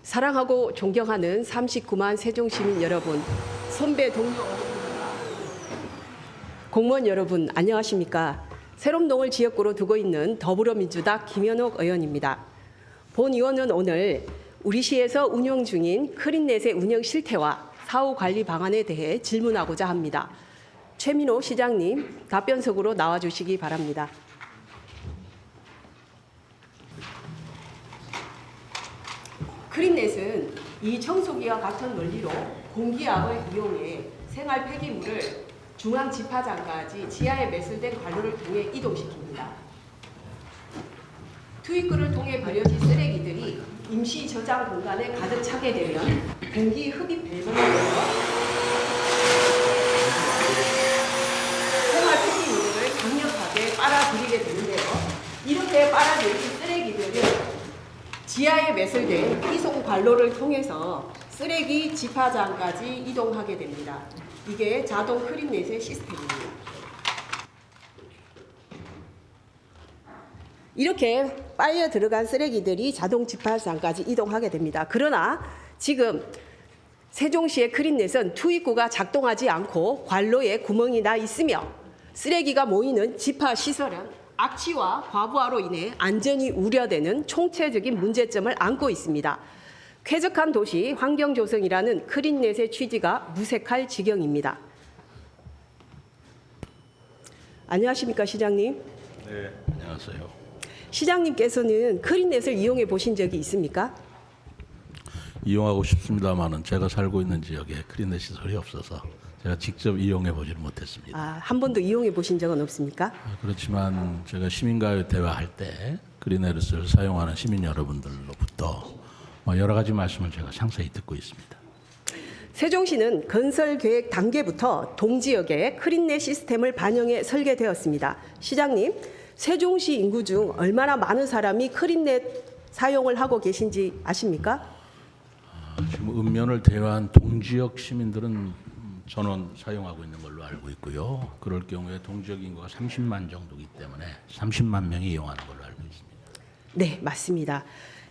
사랑하고 존경하는 39만 세종시민 여러분, 선배 동료 공무원 여러분 안녕하십니까? 새롬동을 지역구로 두고 있는 더불어민주당 김현옥 의원입니다. 본 의원은 오늘 우리 시에서 운영 중인 크린넷의 운영 실태와 사후 관리 방안에 대해 질문하고자 합니다. 최민호 시장님 답변석으로 나와주시기 바랍니다. 크린넷은 이 청소기와 같은 원리로 공기압을 이용해 생활 폐기물을 중앙 집화장까지 지하에 매설된 관로를 통해 이동시킵니다. 투입구를 통해 버려진 쓰레기들이 임시 저장 공간에 가득 차게 되면 공기 흡입 밸브를 열어 생활 폐기물을 강력하게 빨아들이게 되는데요. 이렇게 빨아들인 쓰레기들은 지하에 매설된 이송 관로를 통해서 쓰레기 집화장까지 이동하게 됩니다. 이게 자동 크린넷의 시스템입니다. 이렇게 빨려 들어간 쓰레기들이 자동 집화장까지 이동하게 됩니다. 그러나 지금 세종시의 크린넷은 투입구가 작동하지 않고 관로에 구멍이 나 있으며 쓰레기가 모이는 집화 시설은 악취와 과부하로 인해 안전이 우려되는 총체적인 문제점을 안고 있습니다. 쾌적한 도시 환경 조성이라는 크린넷의 취지가 무색할 지경입니다. 안녕하십니까, 시장님? 네, 안녕하세요. 시장님께서는 크린넷을 이용해 보신 적이 있습니까? 이용하고 싶습니다만은 제가 살고 있는 지역에 크린넷 시설이 없어서 제가 직접 이용해 보지는 못했습니다. 한 번도 이용해 보신 적은 없습니까? 그렇지만 제가 시민과의 대화할 때 크린넷을 사용하는 시민 여러분들로부터 여러 가지 말씀을 제가 상세히 듣고 있습니다. 세종시는 건설 계획 단계부터 동지역에 크린넷 시스템을 반영해 설계되었습니다. 시장님, 세종시 인구 중 얼마나 많은 사람이 크린넷 사용을 하고 계신지 아십니까? 지금 읍면을 대화한 동지역 시민들은 전원 사용하고 있는 걸로 알고 있고요. 그럴 경우에 동지역 인구가 30만 정도이기 때문에 30만 명이 이용하는 걸로 알고 있습니다. 네, 맞습니다.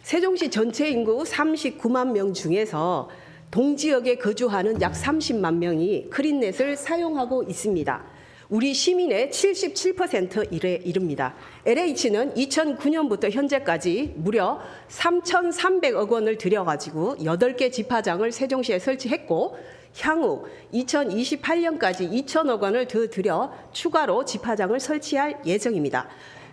세종시 전체 인구 39만 명 중에서 동지역에 거주하는 약 30만 명이 크린넷을 사용하고 있습니다. 우리 시민의 77%에 이릅니다. LH는 2009년부터 현재까지 무려 3,300억 원을 들여가지고 8개 집화장을 세종시에 설치했고 향후 2028년까지 2천억 원을 더 들여 추가로 집화장을 설치할 예정입니다.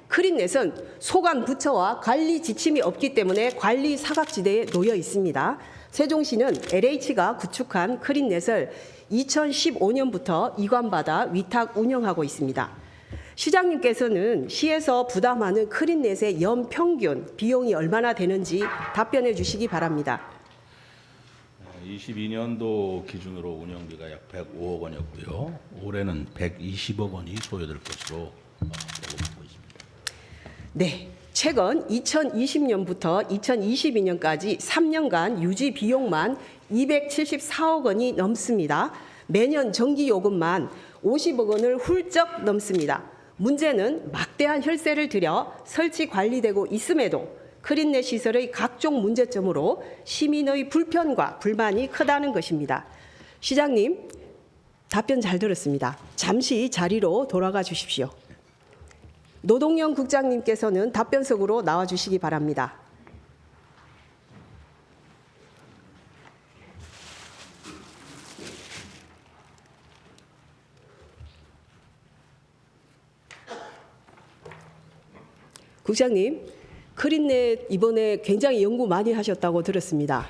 크린넷은 소관 부처와 관리 지침이 없기 때문에 관리 사각지대에 놓여 있습니다. 세종시는 LH가 구축한 크린넷을 2015년부터 이관받아 위탁 운영하고 있습니다. 시장님께서는 시에서 부담하는 크린넷의 연평균 비용이 얼마나 되는지 답변해 주시기 바랍니다. 22년도 기준으로 운영비가 약 105억 원이었고요. 올해는 120억 원이 소요될 것으로 보고 있습니다. 네, 최근 2020년부터 2022년까지 3년간 유지 비용만 274억 원이 넘습니다. 매년 전기요금만 50억 원을 훌쩍 넘습니다. 문제는 막대한 혈세를 들여 설치 관리되고 있음에도 크린넷 시설의 각종 문제점으로 시민의 불편과 불만이 크다는 것입니다. 시장님, 답변 잘 들었습니다. 잠시 자리로 돌아가 주십시오. 노동영 국장님께서는 답변석으로 나와 주시기 바랍니다. 국장님, 크린넷 이번에 굉장히 연구 많이 하셨다고 들었습니다.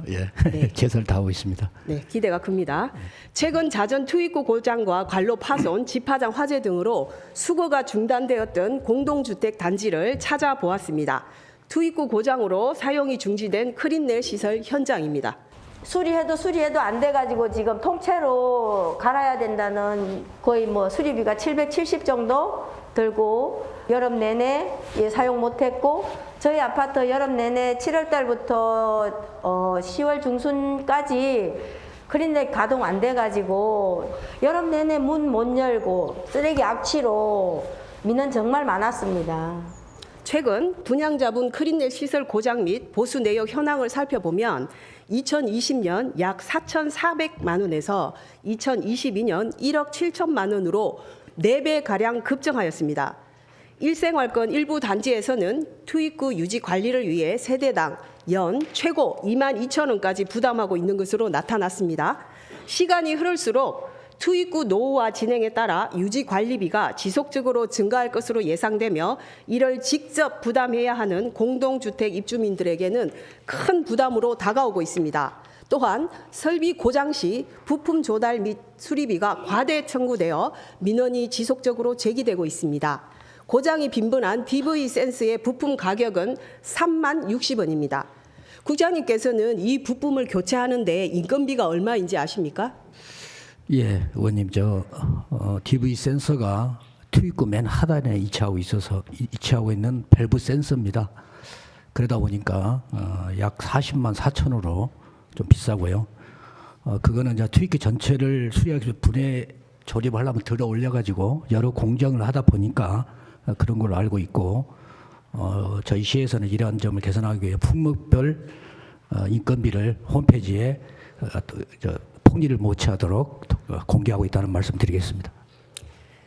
예, 네. 최선을 다하고 있습니다. 네, 기대가 큽니다. 최근 자전 투입구 고장과 관로 파손, 집화장 화재 등으로 수거가 중단되었던 공동주택 단지를 찾아보았습니다. 투입구 고장으로 사용이 중지된 크린넷 시설 현장입니다. 수리해도 안 돼가지고 지금 통째로 갈아야 된다는 거의 수리비가 770 정도 들고 여름 내내 사용 못했고 저희 아파트 여름 내내 7월 달부터 10월 중순까지 크린넷 가동 안 돼가지고 여름 내내 문 못 열고 쓰레기 악취로 민원 정말 많았습니다. 최근 분양자분 크린넷 시설 고장 및 보수 내역 현황을 살펴보면 2020년 약 4,400만 원에서 2022년 1억 7천만 원으로 4배가량 급증하였습니다. 일생활권 일부 단지에서는 투입구 유지 관리를 위해 세대당 연 최고 2만 2천 원까지 부담하고 있는 것으로 나타났습니다. 시간이 흐를수록 투입구 노후화 진행에 따라 유지 관리비가 지속적으로 증가할 것으로 예상되며 이를 직접 부담해야 하는 공동주택 입주민들에게는 큰 부담으로 다가오고 있습니다. 또한 설비 고장 시 부품 조달 및 수리비가 과대 청구되어 민원이 지속적으로 제기되고 있습니다. 고장이 빈번한 DV 센스의 부품 가격은 3만 60원입니다. 국장님께서는 이 부품을 교체하는 데 인건비가 얼마인지 아십니까? 예, 의원님, DV 센서가 투입구 맨 하단에 위치하고 있는 밸브 센서입니다. 그러다 보니까 약 40만 4천으로 좀 비싸고요. 그거는 이제 투입구 전체를 수리하기 위해서 분해 조립을 하려면 들어 올려가지고 여러 공정을 하다 보니까 그런 걸로 알고 있고, 저희 시에서는 이러한 점을 개선하기 위해 품목별 인건비를 홈페이지에 폭리를 못취하도록 공개하고 있다는 말씀 드리겠습니다.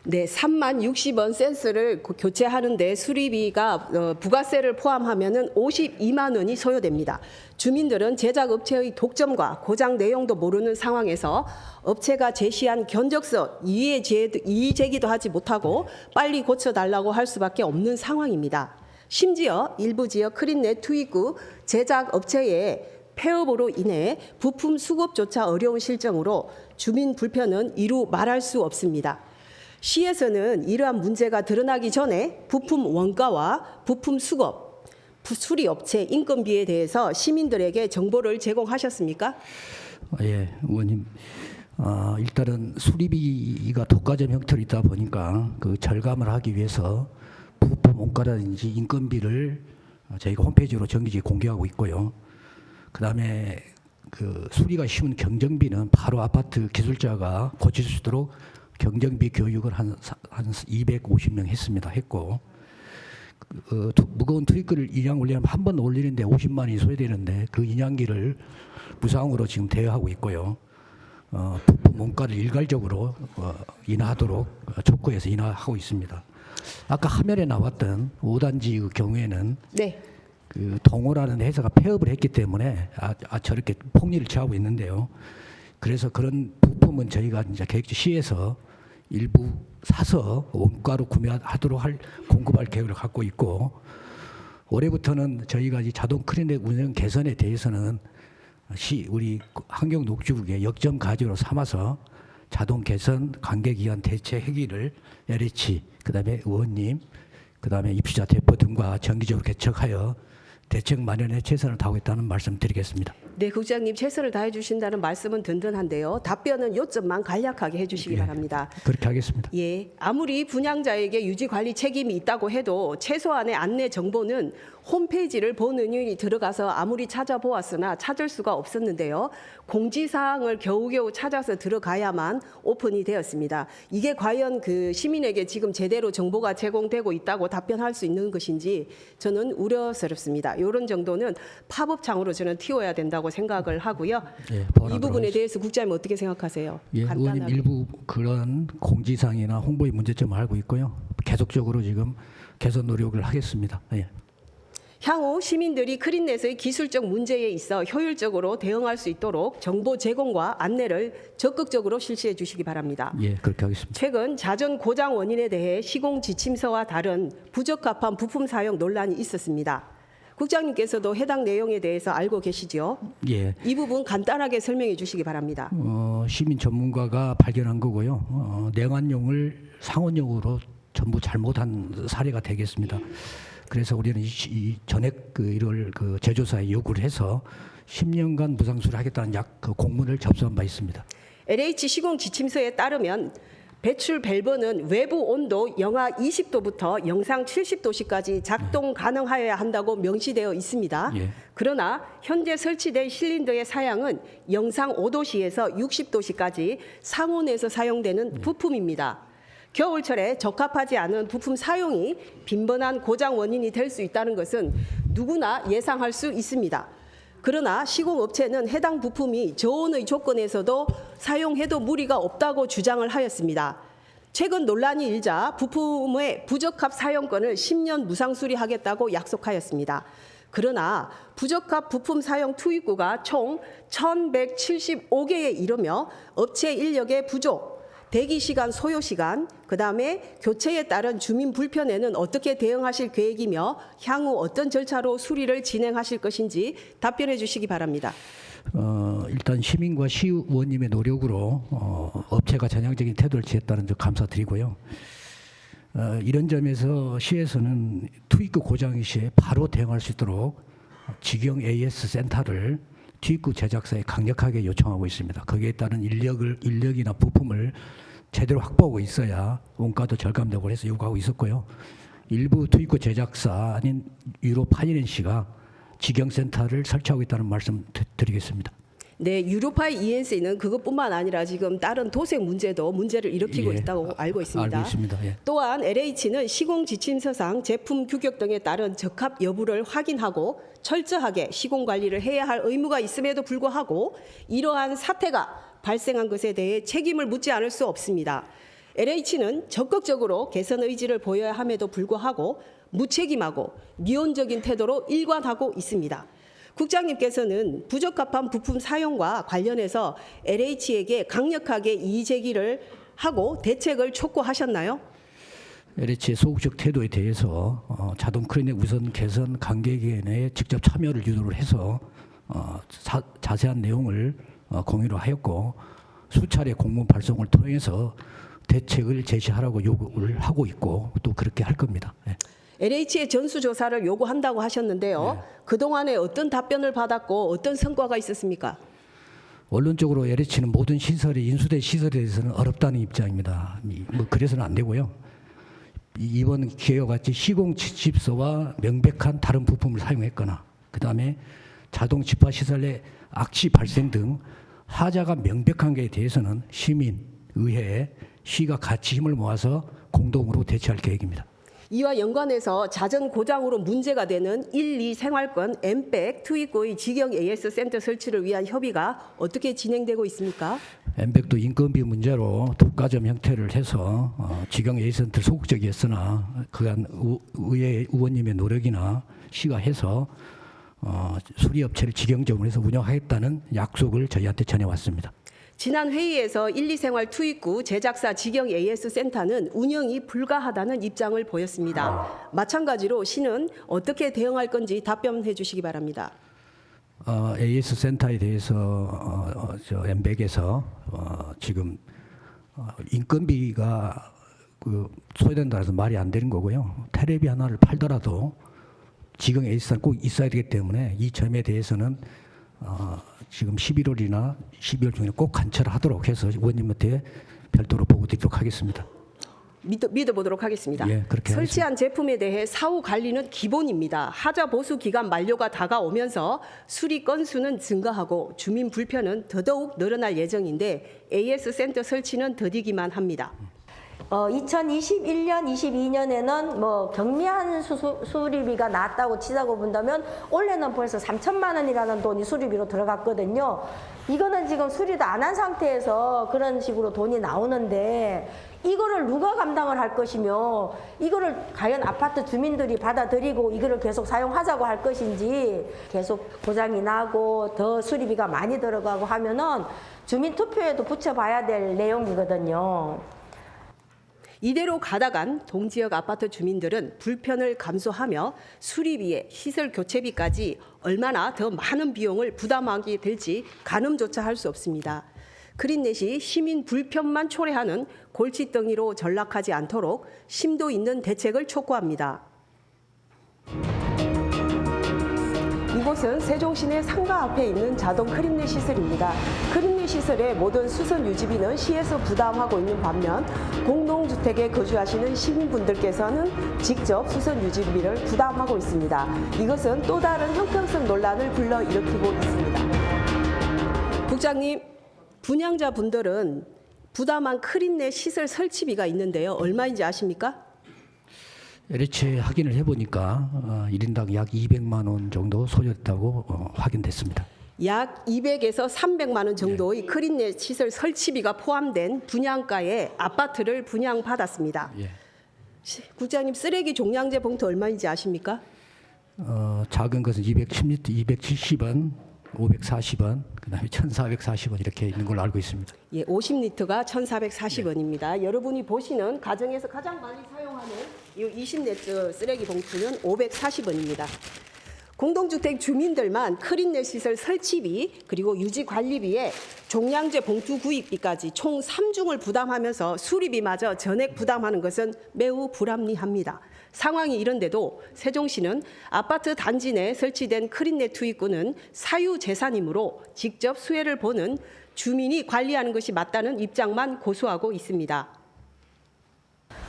네, 3만 60원 센스를 교체하는데 수리비가 부가세를 포함하면 52만 원이 소요됩니다. 주민들은 제작업체의 독점과 고장 내용도 모르는 상황에서 업체가 제시한 견적서 이의 제기도 하지 못하고 빨리 고쳐달라고 할 수밖에 없는 상황입니다. 심지어 일부 지역 크린넷 투입구 제작업체의 폐업으로 인해 부품 수급조차 어려운 실정으로 주민 불편은 이루 말할 수 없습니다. 시에서는 이러한 문제가 드러나기 전에 부품 원가와 부품 수급, 수리업체 인건비에 대해서 시민들에게 정보를 제공하셨습니까? 예, 의원님. 일단은 수리비가 독과점 형태로 있다 보니까 그 절감을 하기 위해서 부품 원가라든지 인건비를 저희가 홈페이지로 정기적으로 공개하고 있고요. 그다음에 그 수리가 쉬운 경정비는 바로 아파트 기술자가 고칠 수 있도록 경정비 교육을 한 250명 했고, 무거운 투입구를 인양 올리려면 한 번 올리는데 50만 원이 소요되는데 그 인양기를 무상으로 지금 대여하고 있고요. 부품 원가를 일괄적으로 인하하도록 촉구해서 인하하고 있습니다. 아까 화면에 나왔던 5단지 경우에는 네. 그 동호라는 회사가 폐업을 했기 때문에 저렇게 폭리를 취하고 있는데요. 그래서 그런 부품은 저희가 이제 계획시에서 일부 사서 원가로 구매하도록 공급할 계획을 갖고 있고, 올해부터는 저희가 이 자동 크린넷 운영 개선에 대해서는 우리 환경녹지국의 역점 과제로 삼아서 자동 개선 관계기관 대체 회의를 LH, 그다음에 의원님, 그다음에 입주자 대표 등과 정기적으로 개척하여 대책 마련에 최선을 다하겠다는 말씀 드리겠습니다. 네, 국장님 최선을 다해 주신다는 말씀은 든든한데요. 답변은 요점만 간략하게 해주시기 바랍니다. 그렇게 하겠습니다. 예, 아무리 분양자에게 유지 관리 책임이 있다고 해도 최소한의 안내 정보는 홈페이지를 본 의원이 들어가서 아무리 찾아보았으나 찾을 수가 없었는데요. 공지사항을 겨우겨우 찾아서 들어가야만 오픈이 되었습니다. 이게 과연 그 시민에게 지금 제대로 정보가 제공되고 있다고 답변할 수 있는 것인지 저는 우려스럽습니다. 이런 정도는 팝업창으로 저는 틔워야 된다고 생각을 하고요. 예, 이 부분에 대해서 국장님 어떻게 생각하세요? 예, 의원님 일부 그런 공지사항이나 홍보의 문제점을 알고 있고요. 계속적으로 지금 개선 노력을 하겠습니다. 예. 향후 시민들이 크린넷의 기술적 문제에 있어 효율적으로 대응할 수 있도록 정보 제공과 안내를 적극적으로 실시해 주시기 바랍니다. 예, 그렇게 하겠습니다. 최근 자전 고장 원인에 대해 시공 지침서와 다른 부적합한 부품 사용 논란이 있었습니다. 국장님께서도 해당 내용에 대해서 알고 계시죠? 예. 이 부분 간단하게 설명해 주시기 바랍니다. 시민 전문가가 발견한 거고요. 내관용을 상온용으로 전부 잘못한 사례가 되겠습니다. 그래서 우리는 이 전액 이를 제조사에 요구를 해서 10년간 무상수를 하겠다는 공문을 접수한 바 있습니다. LH 시공 지침서에 따르면 배출 밸브는 외부 온도 영하 20도부터 영상 70도씨까지 작동 가능하여야 한다고 명시되어 있습니다. 예. 그러나 현재 설치된 실린더의 사양은 영상 5도씨에서 60도씨까지 상온에서 사용되는 부품입니다. 겨울철에 적합하지 않은 부품 사용이 빈번한 고장 원인이 될 수 있다는 것은 누구나 예상할 수 있습니다. 그러나 시공업체는 해당 부품이 저온의 조건에서도 사용해도 무리가 없다고 주장을 하였습니다. 최근 논란이 일자 부품의 부적합 사용권을 10년 무상 수리하겠다고 약속하였습니다. 그러나 부적합 부품 사용 투입구가 총 1,175개에 이르며 업체 인력의 부족, 대기시간, 소요시간, 그다음에 교체에 따른 주민 불편에는 어떻게 대응하실 계획이며 향후 어떤 절차로 수리를 진행하실 것인지 답변해 주시기 바랍니다. 일단 시민과 시의원님의 노력으로 업체가 전향적인 태도를 취했다는 점 감사드리고요. 이런 점에서 시에서는 투입구 고장 시에 바로 대응할 수 있도록 직영 AS 센터를 투입구 제작사에 강력하게 요청하고 있습니다. 거기에 따른 인력이나 부품을 제대로 확보하고 있어야 원가도 절감되고 해서 요구하고 있었고요. 일부 투입구 제작사 아닌 유로 파이낸시가 직영센터를 설치하고 있다는 말씀 드리겠습니다. 네, 유로파의 ENC는 그것뿐만 아니라 지금 다른 도색 문제를 일으키고 있다고 알고 있습니다. 알고 있습니다. 예. 또한 LH는 시공 지침서상 제품 규격 등에 따른 적합 여부를 확인하고 철저하게 시공 관리를 해야 할 의무가 있음에도 불구하고 이러한 사태가 발생한 것에 대해 책임을 묻지 않을 수 없습니다. LH는 적극적으로 개선 의지를 보여야 함에도 불구하고 무책임하고 미온적인 태도로 일관하고 있습니다. 국장님께서는 부적합한 부품 사용과 관련해서 LH에게 강력하게 이의 제기를 하고 대책을 촉구하셨나요? LH의 소극적 태도에 대해서 자동 크레인의 우선 개선 관계기관에 직접 참여를 유도를 해서 자세한 내용을 공유를 하였고 수차례 공문 발송을 통해서 대책을 제시하라고 요구를 하고 있고 또 그렇게 할 겁니다. 네. LH의 전수조사를 요구한다고 하셨는데요. 네. 그동안에 어떤 답변을 받았고 어떤 성과가 있었습니까? 원론적으로 LH는 모든 시설이 인수된 시설에 대해서는 어렵다는 입장입니다. 뭐 그래서는 안 되고요. 이번 기회와 같이 시공 지침서와 명백한 다른 부품을 사용했거나 그다음에 자동 집화 시설의 악취 발생 등 하자가 명백한 것에 대해서는 시민, 의회, 시가 같이 힘을 모아서 공동으로 대처할 계획입니다. 이와 연관해서 자전 고장으로 문제가 되는 1, 2 생활권 엠백 투입구의 직영 AS 센터 설치를 위한 협의가 어떻게 진행되고 있습니까? 엠백도 인건비 문제로 독과점 형태를 해서 직영 AS 센터 소극적이었으나 그간 의회 의원님의 노력이나 시가 해서 수리업체를 직영적으로 해서 운영하겠다는 약속을 저희한테 전해왔습니다. 지난 회의에서 1, 2 생활 투입구 제작사 직영 AS 센터는 운영이 불가하다는 입장을 보였습니다. 마찬가지로 시는 어떻게 대응할 건지 답변해 주시기 바랍니다. AS 센터에 대해서 엠백에서 지금 인건비가 소요된다 해서 말이 안 되는 거고요. 테레비 하나를 팔더라도 직영 AS 센터 꼭 있어야 되기 때문에 이 점에 대해서는 지금 11월이나 12월 중에 꼭 관철하도록 해서 의원님한테 별도로 보고 드리도록 하겠습니다. 믿어보도록 하겠습니다. 예, 그렇게 설치한 제품에 대해 사후 관리는 기본입니다. 하자 보수 기간 만료가 다가오면서 수리 건수는 증가하고 주민 불편은 더더욱 늘어날 예정인데 AS 센터 설치는 더디기만 합니다. 2021년, 22년에는 뭐 경미한 수리비가 나왔다고 치자고 본다면 올해는 벌써 3천만 원이라는 돈이 수리비로 들어갔거든요. 이거는 지금 수리도 안 한 상태에서 그런 식으로 돈이 나오는데 이거를 누가 감당을 할 것이며 이거를 과연 아파트 주민들이 받아들이고 이거를 계속 사용하자고 할 것인지 계속 고장이 나고 더 수리비가 많이 들어가고 하면은 주민 투표에도 붙여봐야 될 내용이거든요. 이대로 가다간 동지역 아파트 주민들은 불편을 감수하며 수리비에 시설 교체비까지 얼마나 더 많은 비용을 부담하게 될지 가늠조차 할 수 없습니다. 크린넷이 시민 불편만 초래하는 골칫덩이로 전락하지 않도록 심도 있는 대책을 촉구합니다. 이곳은 세종시내 상가 앞에 있는 자동 크린넷 시설입니다. 크린넷 시설의 모든 수선 유지비는 시에서 부담하고 있는 반면 공동주택에 거주하시는 시민분들께서는 직접 수선 유지비를 부담하고 있습니다. 이것은 또 다른 형평성 논란을 불러일으키고 있습니다. 국장님, 분양자분들은 부담한 크린내 시설 설치비가 있는데요. 얼마인지 아십니까? LH 확인을 해보니까 1인당 약 200만 원 정도 소요됐다고 확인됐습니다. 약 200에서 300만 원 정도의 크린내 시설 설치비가 포함된 분양가의 아파트를 분양받았습니다. 예. 국장님, 쓰레기 종량제 봉투 얼마인지 아십니까? 작은 것은 210리터 270원, 540원, 그다음에 1,440원 이렇게 있는 걸로 알고 있습니다. 예, 50리터가 1,440원입니다. 여러분이 보시는 가정에서 가장 많이 사용하는 이 20리터 쓰레기 봉투는 540원입니다. 공동주택 주민들만 크린내 시설 설치비 그리고 유지 관리비에 종량제 봉투 구입비까지 총 3중을 부담하면서 수리비마저 전액 부담하는 것은 매우 불합리합니다. 상황이 이런데도 세종시는 아파트 단지 내 설치된 크린내 투입구는 사유재산이므로 직접 수혜를 보는 주민이 관리하는 것이 맞다는 입장만 고수하고 있습니다.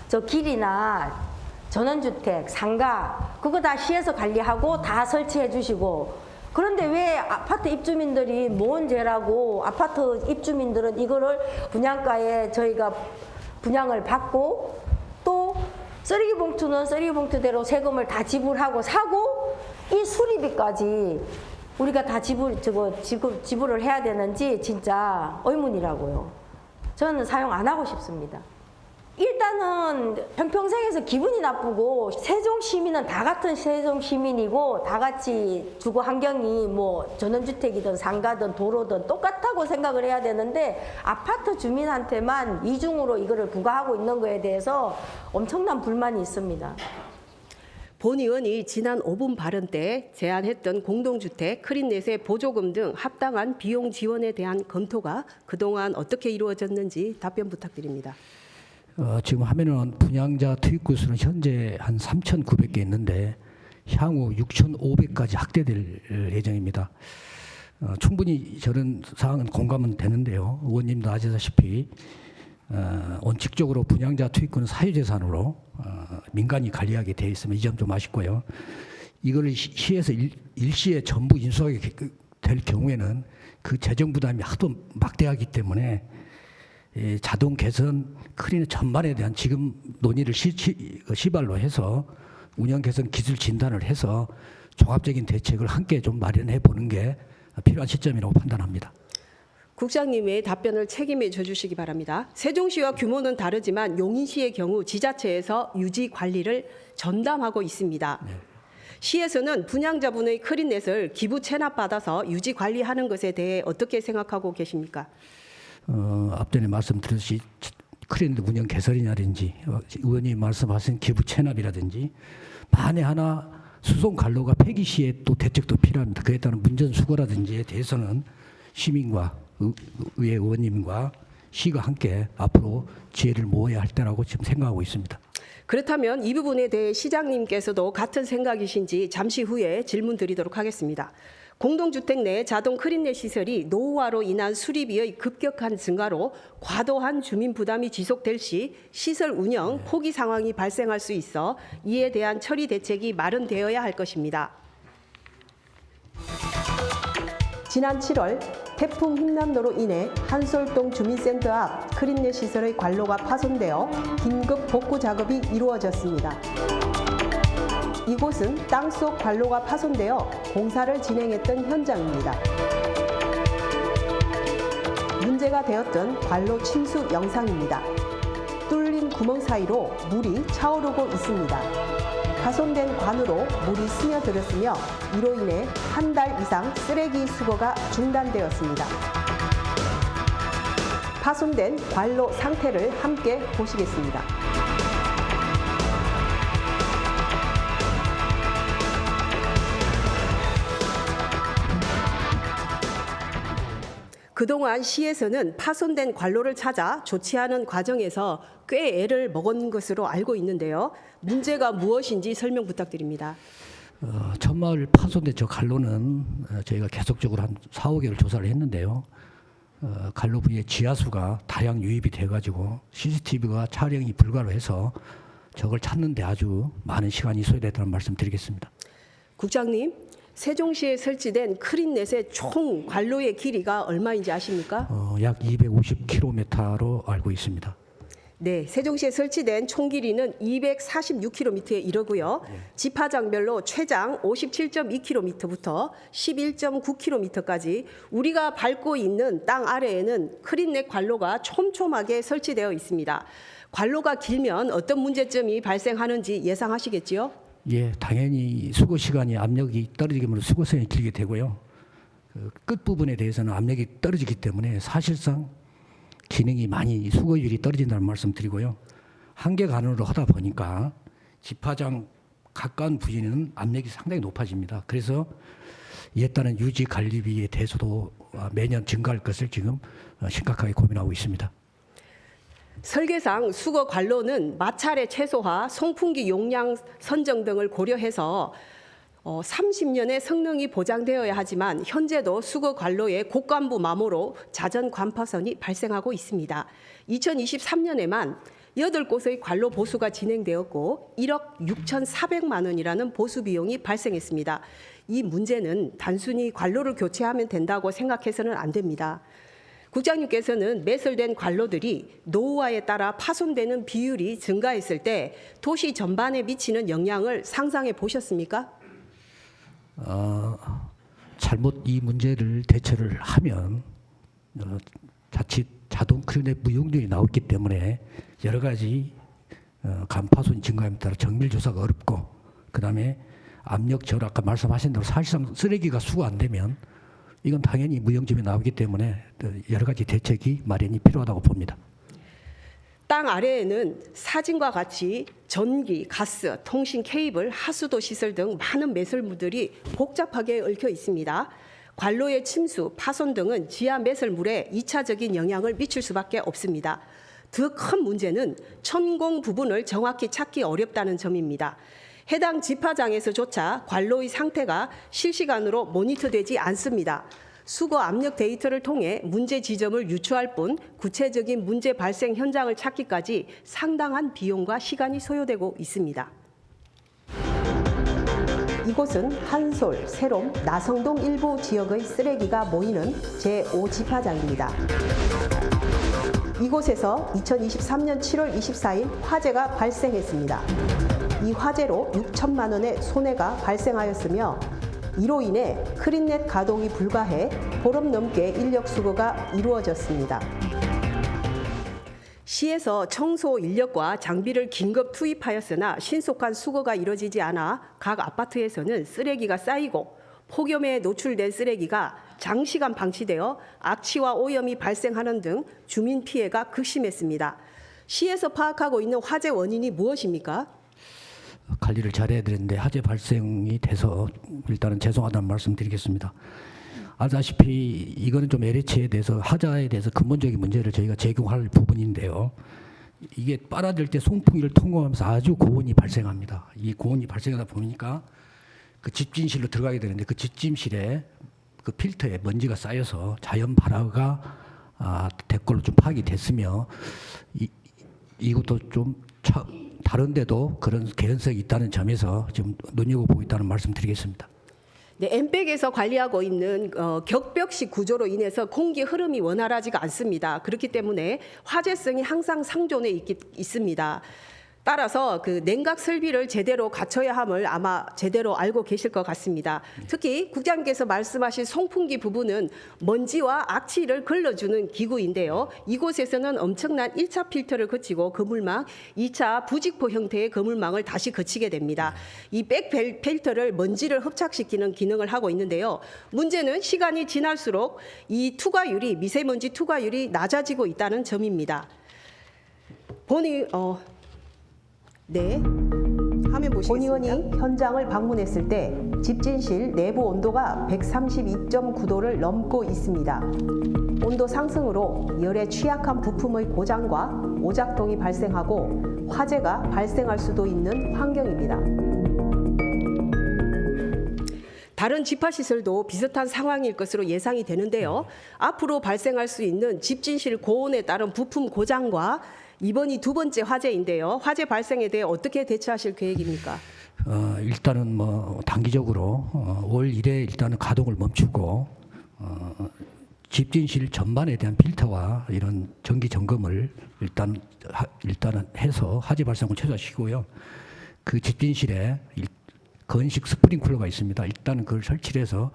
저 길이나 전원주택, 상가 그거 다 시에서 관리하고 다 설치해 주시고 그런데 왜 아파트 입주민들이 뭔 죄라고 아파트 입주민들은 이거를 분양가에 저희가 분양을 받고 또 쓰레기 봉투는 쓰레기 봉투대로 세금을 다 지불하고 사고 이 수리비까지 우리가 다 지불을 해야 되는지 진짜 의문이라고요. 저는 사용 안 하고 싶습니다. 일단은 평평생에서 기분이 나쁘고 세종 시민은 다 같은 세종 시민이고 다 같이 주거 환경이 뭐 전원주택이든 상가든 도로든 똑같다고 생각을 해야 되는데 아파트 주민한테만 이중으로 이거를 부과하고 있는 거에 대해서 엄청난 불만이 있습니다. 본 의원이 지난 5분 발언 때 제안했던 공동주택, 크린넷의 보조금 등 합당한 비용 지원에 대한 검토가 그동안 어떻게 이루어졌는지 답변 부탁드립니다. 지금 하면은 분양자 투입 구수는 현재 한 3,900개 있는데 향후 6,500까지 확대될 예정입니다. 충분히 저런 사항은 공감은 되는데요. 의원님도 아시다시피 원칙적으로 분양자 투입구는 사유재산으로 민간이 관리하게 되어 있으면 이 점 좀 아쉽고요. 이거를 시에서 일시에 전부 인수하게 될 경우에는 그 재정 부담이 하도 막대하기 때문에 자동 개선 크린의 전반에 대한 지금 논의를 시발로 해서 운영 개선 기술 진단을 해서 종합적인 대책을 함께 좀 마련해 보는 게 필요한 시점이라고 판단합니다. 국장님의 답변을 책임져 주시기 바랍니다. 세종시와 규모는 다르지만 용인시의 경우 지자체에서 유지 관리를 전담하고 있습니다. 네. 시에서는 분양자분의 크린넷을 기부 체납받아서 유지 관리하는 것에 대해 어떻게 생각하고 계십니까? 앞전에 말씀드렸듯이 크린넷 운영 개설이라든지 의원님 말씀하신 기부 체납이라든지 만에 하나 수송 관로가 폐기 시에 또 대책도 필요합니다. 그에 따른 문전 수거라든지에 대해서는 시민과 의회 의원님과 시가 함께 앞으로 지혜를 모아야 할 때라고 지금 생각하고 있습니다. 그렇다면 이 부분에 대해 시장님께서도 같은 생각이신지 잠시 후에 질문 드리도록 하겠습니다. 공동주택 내 자동 크린넷 시설이 노후화로 인한 수리비의 급격한 증가로 과도한 주민 부담이 지속될 시 시설 운영 포기 상황이 발생할 수 있어 이에 대한 처리 대책이 마련되어야 할 것입니다. 지난 7월 태풍 흰남노로 인해 한솔동 주민센터 앞 크린넷 시설의 관로가 파손되어 긴급 복구 작업이 이루어졌습니다. 이곳은 땅속 관로가 파손되어 공사를 진행했던 현장입니다. 문제가 되었던 관로 침수 영상입니다. 뚫린 구멍 사이로 물이 차오르고 있습니다. 파손된 관으로 물이 스며들었으며 이로 인해 한 달 이상 쓰레기 수거가 중단되었습니다. 파손된 관로 상태를 함께 보시겠습니다. 그동안 시에서는 파손된 관로를 찾아 조치하는 과정에서 꽤 애를 먹은 것으로 알고 있는데요. 문제가 무엇인지 설명 부탁드립니다. 천마을 파손된 저 관로는 저희가 계속적으로 한 4, 5개월 조사를 했는데요. 관로 부위에 지하수가 다량 유입이 돼가지고 CCTV가 촬영이 불가로 해서 저걸 찾는 데 아주 많은 시간이 소요됐다는 말씀 드리겠습니다. 국장님, 세종시에 설치된 크린넷의 총 관로의 길이가 얼마인지 아십니까? 약 250km로 알고 있습니다. 네, 세종시에 설치된 총 길이는 246km에 이르고요. 지파장별로 최장 57.2km부터 11.9km까지 우리가 밟고 있는 땅 아래에는 크린넷 관로가 촘촘하게 설치되어 있습니다. 관로가 길면 어떤 문제점이 발생하는지 예상하시겠지요? 예, 당연히 수거 시간이 압력이 떨어지게 되면 수거 시간이 길게 되고요. 그 끝부분에 대해서는 압력이 떨어지기 때문에 사실상 기능이 많이 수거율이 떨어진다는 말씀드리고요. 한계관으로 하다 보니까 지파장 가까운 부지는 압력이 상당히 높아집니다. 그래서 이에 따른 유지 관리비에 대해서도 매년 증가할 것을 지금 심각하게 고민하고 있습니다. 설계상 수거 관로는 마찰의 최소화, 송풍기 용량 선정 등을 고려해서 30년의 성능이 보장되어야 하지만 현재도 수거 관로의 곡간부 마모로 자전 관파선이 발생하고 있습니다. 2023년에만 8곳의 관로 보수가 진행되었고 1억 6,400만 원이라는 보수 비용이 발생했습니다. 이 문제는 단순히 관로를 교체하면 된다고 생각해서는 안 됩니다. 국장님께서는 매설된 관로들이 노후화에 따라 파손되는 비율이 증가했을 때 도시 전반에 미치는 영향을 상상해 보셨습니까? 잘못 이 문제를 대처를 하면 자칫 자동 크린넷 무용률이 나왔기 때문에 여러 가지 간파손 증가에 따라 정밀 조사가 어렵고 그다음에 압력 저울 아까 말씀하신 대로 사실상 쓰레기가 수거 안 되면 이건 당연히 무용점이 나오기 때문에 여러 가지 대책이 마련이 필요하다고 봅니다. 땅 아래에는 사진과 같이 전기, 가스, 통신 케이블, 하수도 시설 등 많은 매설물들이 복잡하게 얽혀 있습니다. 관로의 침수, 파손 등은 지하 매설물에 2차적인 영향을 미칠 수밖에 없습니다. 더 큰 문제는 천공 부분을 정확히 찾기 어렵다는 점입니다. 해당 지파장에서조차 관로의 상태가 실시간으로 모니터되지 않습니다. 수거 압력 데이터를 통해 문제 지점을 유추할 뿐 구체적인 문제 발생 현장을 찾기까지 상당한 비용과 시간이 소요되고 있습니다. 이곳은 한솔, 세롬, 나성동 일부 지역의 쓰레기가 모이는 제5지파장입니다. 이곳에서 2023년 7월 24일 화재가 발생했습니다. 이 화재로 6천만 원의 손해가 발생하였으며 이로 인해 크린넷 가동이 불가해 보름 넘게 인력 수거가 이루어졌습니다. 시에서 청소 인력과 장비를 긴급 투입하였으나 신속한 수거가 이뤄지지 않아 각 아파트에서는 쓰레기가 쌓이고 폭염에 노출된 쓰레기가 장시간 방치되어 악취와 오염이 발생하는 등 주민 피해가 극심했습니다. 시에서 파악하고 있는 화재 원인이 무엇입니까? 관리를 잘해야 되는데 화재 발생이 돼서 일단은 죄송하다는 말씀드리겠습니다. 알다시피 이거는 좀 LH에 대해서 하자에 대해서 근본적인 문제를 저희가 제공할 부분인데요. 이게 빨아들 때 송풍기를 통과하면서 아주 고온이 발생합니다. 이 고온이 발생하다 보니까 그 집진실로 들어가게 되는데 그 집진실에 그 필터에 먼지가 쌓여서 자연 발화가 대꼴로 좀 파악이 됐으며 이것도 좀 다른 데도 그런 개연성이 있다는 점에서 지금 눈여겨보고 있다는 말씀드리겠습니다. 네, 엠백에서 관리하고 있는 격벽식 구조로 인해서 공기 흐름이 원활하지가 않습니다. 그렇기 때문에 화재성이 항상 상존해 있습니다. 따라서 그 냉각 설비를 제대로 갖춰야 함을 아마 제대로 알고 계실 것 같습니다. 특히 국장님께서 말씀하신 송풍기 부분은 먼지와 악취를 걸러주는 기구인데요. 이곳에서는 엄청난 1차 필터를 거치고 그물망, 2차 부직포 형태의 그물망을 다시 거치게 됩니다. 이 백 필터를 먼지를 흡착시키는 기능을 하고 있는데요. 문제는 시간이 지날수록 이 투과율이 미세먼지 투과율이 낮아지고 있다는 점입니다. 네, 화면 보시겠습니다. 본 의원이 현장을 방문했을 때 집진실 내부 온도가 132.9도를 넘고 있습니다. 온도 상승으로 열에 취약한 부품의 고장과 오작동이 발생하고 화재가 발생할 수도 있는 환경입니다. 다른 지파시설도 비슷한 상황일 것으로 예상이 되는데요. 앞으로 발생할 수 있는 집진실 고온에 따른 부품 고장과 이번이 두 번째 화재인데요. 화재 발생에 대해 어떻게 대처하실 계획입니까? 일단은 뭐 단기적으로 올 1회 일단은 가동을 멈추고 집진실 전반에 대한 필터와 이런 정기 점검을 일단은 해서 화재 발생을 최소화시키고요. 그 집진실에 건식 스프링클러가 있습니다. 일단은 그걸 설치를 해서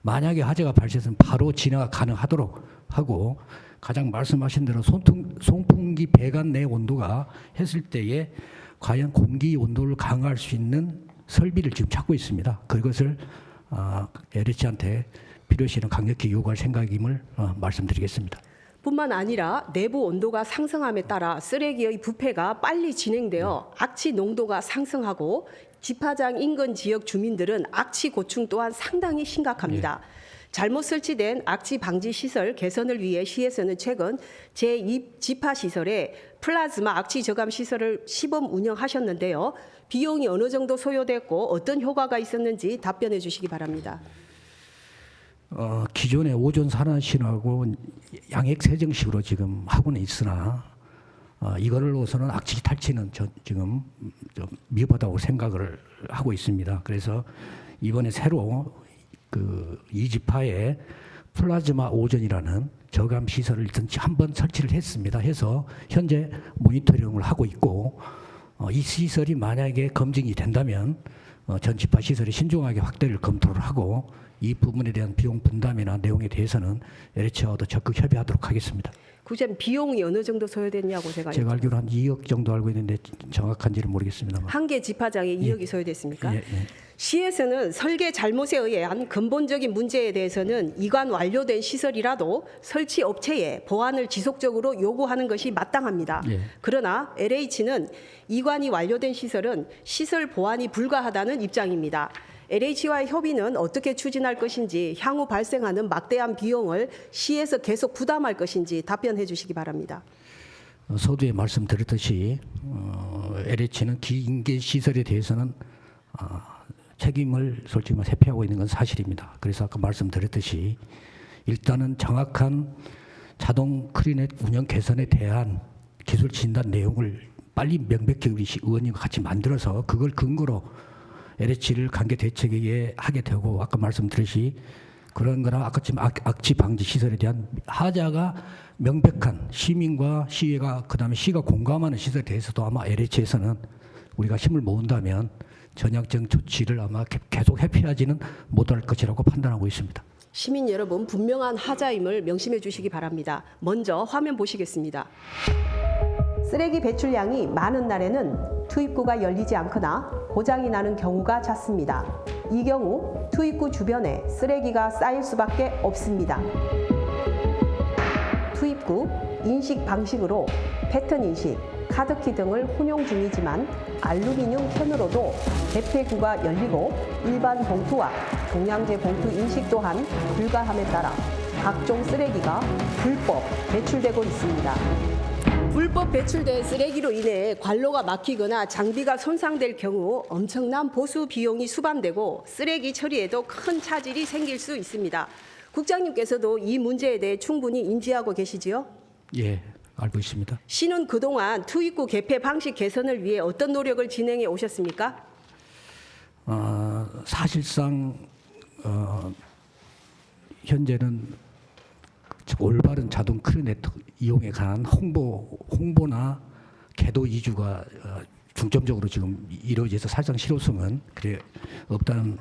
만약에 화재가 발생해서 바로 진화가 가능하도록 하고 가장 말씀하신 대로 송풍기 배관 내 온도가 했을 때에 과연 공기 온도를 강화할 수 있는 설비를 지금 찾고 있습니다. 그것을 LH한테 필요시에는 강력히 요구할 생각임을 말씀드리겠습니다. 뿐만 아니라 내부 온도가 상승함에 따라 쓰레기의 부패가 빨리 진행되어 악취 농도가 상승하고 집화장 인근 지역 주민들은 악취 고충 또한 상당히 심각합니다. 잘못 설치된 악취 방지 시설 개선을 위해 시에서는 최근 제2집화 시설에 플라즈마 악취 저감 시설을 시범 운영하셨는데요. 비용이 어느 정도 소요됐고 어떤 효과가 있었는지 답변해 주시기 바랍니다. 기존의 오존 산화실하고 양액 세정식으로 지금 하고는 있으나 이걸로서는 악취 탈취는 지금 좀 미흡하다고 생각을 하고 있습니다. 그래서 이번에 새로 그 이집화에 플라즈마 오존이라는 저감 시설을 일단 한번 설치를 했습니다. 해서 현재 모니터링을 하고 있고 이 시설이 만약에 검증이 된다면 전 집화 시설이 신중하게 확대를 검토를 하고 이 부분에 대한 비용 분담이나 내용에 대해서는 LH와도 적극 협의하도록 하겠습니다. 구체적인 비용이 어느 정도 소요됐냐고 제가 알기로 한 2억 정도 알고 있는데 정확한지는 모르겠습니다만. 한 개 집화장에 2억이 소요됐습니까? 예. 시에서는 설계 잘못에 의한 근본적인 문제에 대해서는 이관 완료된 시설이라도 설치 업체에 보완을 지속적으로 요구하는 것이 마땅합니다. 예. 그러나 LH는 이관이 완료된 시설은 시설 보완이 불가하다는 입장입니다. LH와의 협의는 어떻게 추진할 것인지 향후 발생하는 막대한 비용을 시에서 계속 부담할 것인지 답변해 주시기 바랍니다. 서두에 말씀드렸듯이 LH는 기인계 시설에 대해서는 책임을 솔직히 말해 회피하고 있는 건 사실입니다. 그래서 아까 말씀드렸듯이 일단은 정확한 자동 크리넷 운영 개선에 대한 기술 진단 내용을 빨리 명백히 우리 의원님과 같이 만들어서 그걸 근거로 LH를 관계 대책에 하게 되고 아까 말씀드렸듯이 그런 거나 아까 지금 악취 방지 시설에 대한 하자가 명백한 시민과 시의가 그다음에 시가 공감하는 시설에 대해서도 아마 LH에서는 우리가 힘을 모은다면 전향적 조치를 아마 계속 회피하지는 못할 것이라고 판단하고 있습니다. 시민 여러분, 분명한 하자임을 명심해 주시기 바랍니다. 먼저 화면 보시겠습니다. 쓰레기 배출량이 많은 날에는 투입구가 열리지 않거나 고장이 나는 경우가 잦습니다. 이 경우 투입구 주변에 쓰레기가 쌓일 수밖에 없습니다. 투입구 인식 방식으로 패턴 인식, 카드키 등을 혼용 중이지만 알루미늄 캔으로도 개폐구가 열리고 일반 봉투와 종량제 봉투 인식 또한 불가함에 따라 각종 쓰레기가 불법 배출되고 있습니다. 불법 배출된 쓰레기로 인해 관로가 막히거나 장비가 손상될 경우 엄청난 보수 비용이 수반되고 쓰레기 처리에도 큰 차질이 생길 수 있습니다. 국장님께서도 이 문제에 대해 충분히 인지하고 계시지요? 예, 알고 있습니다. 시는 그동안 투입구 개폐 방식 개선을 위해 어떤 노력을 진행해 오셨습니까? 사실상 현재는 올바른 자동 크리넷 이용에 관한 홍보나 궤도 이주가 중점적으로 지금 이루어져서 사실상 실효성은 그래 없다는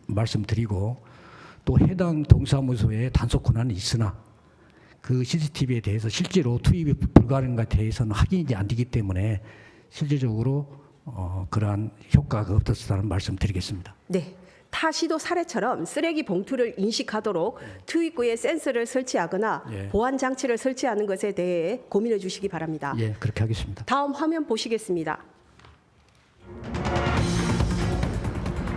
말씀드리고 또 해당 동사무소에 단속 권한이 있으나 그 CCTV에 대해서 실제로 투입이 불가능한 것에 대해서는 확인이 안 되기 때문에 실질적으로 그러한 효과가 없었다는 말씀드리겠습니다. 네. 타 시도 사례처럼 쓰레기 봉투를 인식하도록 투입구에 센서를 설치하거나 보안 장치를 설치하는 것에 대해 고민해 주시기 바랍니다. 예, 그렇게 하겠습니다. 다음 화면 보시겠습니다.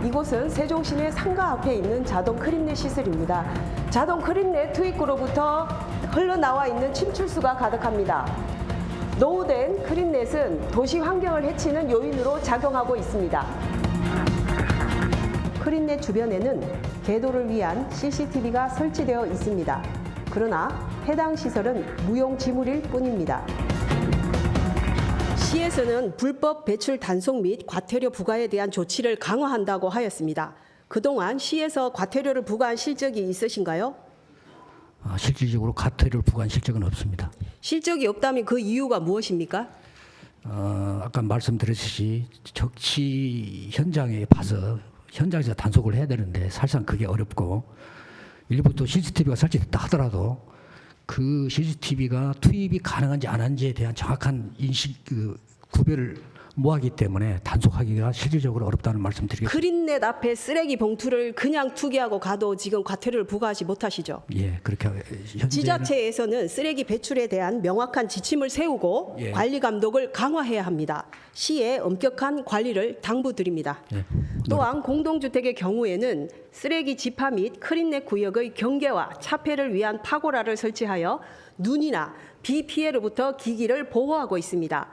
이곳은 세종시내 상가 앞에 있는 자동 크린넷 시설입니다. 자동 크린넷 투입구로부터 흘러나와 있는 침출수가 가득합니다. 노후된 크린넷은 도시 환경을 해치는 요인으로 작용하고 있습니다. 크린넷 주변에는 계도를 위한 CCTV가 설치되어 있습니다. 그러나 해당 시설은 무용지물일 뿐입니다. 시에서는 불법 배출 단속 및 과태료 부과에 대한 조치를 강화한다고 하였습니다. 그동안 시에서 과태료를 부과한 실적이 있으신가요? 실질적으로 과태료를 부과한 실적은 없습니다. 실적이 없다면 그 이유가 무엇입니까? 아까 말씀드렸듯이 적시 현장에 봐서 현장에서 단속을 해야 되는데 사실상 그게 어렵고 일부 또 CCTV가 설치됐다 하더라도 그 CCTV가 투입이 가능한지 안 한지에 대한 정확한 인식 구별을 못하기 때문에 단속하기가 실질적으로 어렵다는 말씀드리겠습니다. 크린넷 앞에 쓰레기 봉투를 그냥 투기하고 가도 지금 과태료를 부과하지 못하시죠? 예, 그렇게 현재는 지자체에서는 쓰레기 배출에 대한 명확한 지침을 세우고 예. 관리 감독을 강화해야 합니다. 시의 엄격한 관리를 당부드립니다. 예, 또한 공동주택의 경우에는 쓰레기 집화 및 크린넷 구역의 경계와 차폐를 위한 파고라를 설치하여 눈이나 비 피해로부터 기기를 보호하고 있습니다.